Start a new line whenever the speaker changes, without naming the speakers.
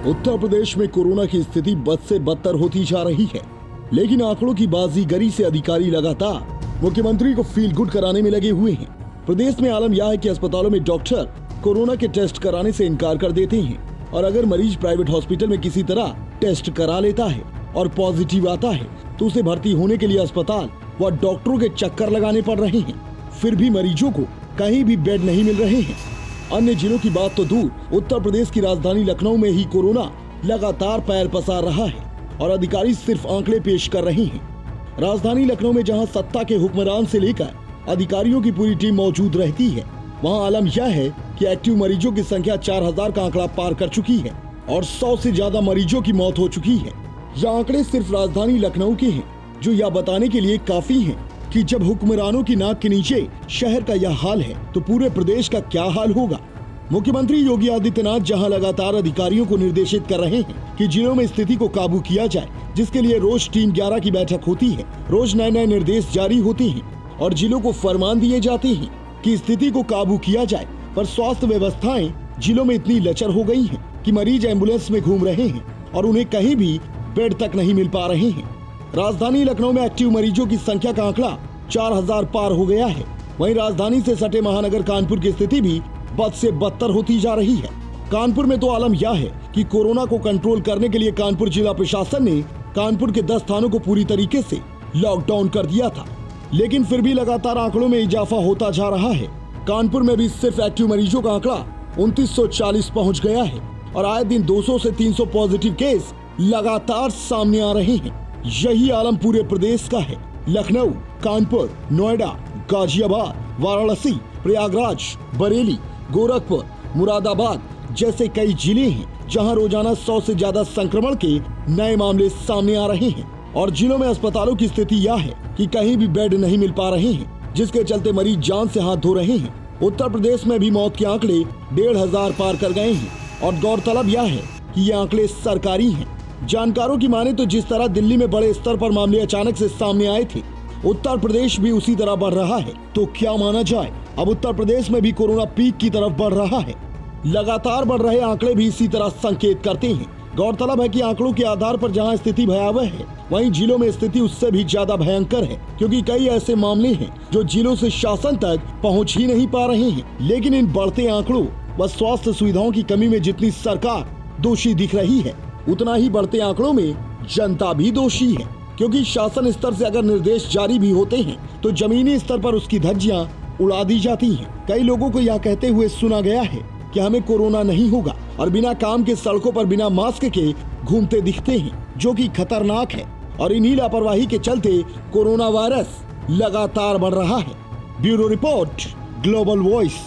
उत्तर प्रदेश में कोरोना की स्थिति बद से बदतर होती जा रही है, लेकिन आंकड़ों की बाजीगरी से अधिकारी लगातार मुख्यमंत्री को फील गुड कराने में लगे हुए हैं। प्रदेश में आलम यह है कि अस्पतालों में डॉक्टर कोरोना के टेस्ट कराने से इनकार कर देते हैं और अगर मरीज प्राइवेट हॉस्पिटल में किसी तरह टेस्ट करा लेता है और पॉजिटिव आता है तो उसे भर्ती होने के लिए अस्पताल व डॉक्टरों के चक्कर लगाने पड़ रहे हैं। फिर भी मरीजों को कहीं भी बेड नहीं मिल रहे हैं। अन्य जिलों की बात तो दूर, उत्तर प्रदेश की राजधानी लखनऊ में ही कोरोना लगातार पैर पसार रहा है और अधिकारी सिर्फ आंकड़े पेश कर रहे हैं। राजधानी लखनऊ में जहां सत्ता के हुक्मरान से लेकर अधिकारियों की पूरी टीम मौजूद रहती है, वहां आलम यह है कि एक्टिव मरीजों की संख्या 4000 का आंकड़ा पार कर चुकी है और 100 से ज्यादा मरीजों की मौत हो चुकी है। यह आंकड़े सिर्फ राजधानी लखनऊ के हैं, जो यह बताने के लिए काफी हैं कि जब हुक्मरानों की नाक के नीचे शहर का यह हाल है तो पूरे प्रदेश का क्या हाल होगा। मुख्यमंत्री योगी आदित्यनाथ जहां लगातार अधिकारियों को निर्देशित कर रहे हैं कि जिलों में स्थिति को काबू किया जाए, जिसके लिए रोज टीम 11 की बैठक होती है, रोज नए निर्देश जारी होते हैं और जिलों को फरमान दिए जाते हैं कि स्थिति को काबू किया जाए, पर स्वास्थ्य व्यवस्थाएं जिलों में इतनी लचर हो गई हैं कि मरीज एम्बुलेंस में घूम रहे हैं और उन्हें कहीं भी बेड तक नहीं मिल पा रहे हैं। राजधानी लखनऊ में एक्टिव मरीजों की संख्या का आंकड़ा 4000 पार हो गया है। वहीं राजधानी से सटे महानगर कानपुर की स्थिति भी बद से बदतर होती जा रही है। कानपुर में तो आलम यह है कि कोरोना को कंट्रोल करने के लिए कानपुर जिला प्रशासन ने कानपुर के 10 थानों को पूरी तरीके से लॉकडाउन कर दिया था, लेकिन फिर भी लगातार आंकड़ों में इजाफा होता जा रहा है। कानपुर में भी सिर्फ एक्टिव मरीजों का आंकड़ा 2940 पहुँच गया है और आए दिन 200 से 300 पॉजिटिव केस लगातार सामने आ रहे हैं। यही आलम पूरे प्रदेश का है। लखनऊ, कानपुर, नोएडा, गाजियाबाद, वाराणसी, प्रयागराज, बरेली, गोरखपुर, मुरादाबाद जैसे कई जिले हैं जहां रोजाना 100 से ज्यादा संक्रमण के नए मामले सामने आ रहे हैं और जिलों में अस्पतालों की स्थिति यह है कि कहीं भी बेड नहीं मिल पा रहे हैं, जिसके चलते मरीज जान से हाथ धो रहे हैं। उत्तर प्रदेश में भी मौत के आंकड़े 1500 पार कर गए हैं और गौरतलब यह है कि ये आंकड़े सरकारी हैं। जानकारों की माने तो जिस तरह दिल्ली में बड़े स्तर पर मामले अचानक से सामने आए थे, उत्तर प्रदेश भी उसी तरह बढ़ रहा है। तो क्या माना जाए, अब उत्तर प्रदेश में भी कोरोना पीक की तरफ बढ़ रहा है। लगातार बढ़ रहे आंकड़े भी इसी तरह संकेत करते हैं। गौरतलब है कि आंकड़ों के आधार पर जहां स्थिति भयावह है, वहीं जिलों में स्थिति उससे भी ज्यादा भयंकर है, क्योंकि कई ऐसे मामले हैं जो जिलों से शासन तक पहुंच ही नहीं पा रहे हैं। लेकिन इन बढ़ते आंकड़ों व स्वास्थ्य सुविधाओं की कमी में जितनी सरकार दोषी दिख रही है, उतना ही बढ़ते आंकड़ों में जनता भी दोषी है, क्योंकि शासन स्तर से अगर निर्देश जारी भी होते हैं तो जमीनी स्तर पर उसकी धज्जियां उड़ा दी जाती हैं। कई लोगों को यह कहते हुए सुना गया है कि हमें कोरोना नहीं होगा और बिना काम के सड़कों पर बिना मास्क के घूमते दिखते हैं, जो कि खतरनाक है और इन्हीं लापरवाही के चलते कोरोना वायरस लगातार बढ़ रहा है। Bureau report, global voice.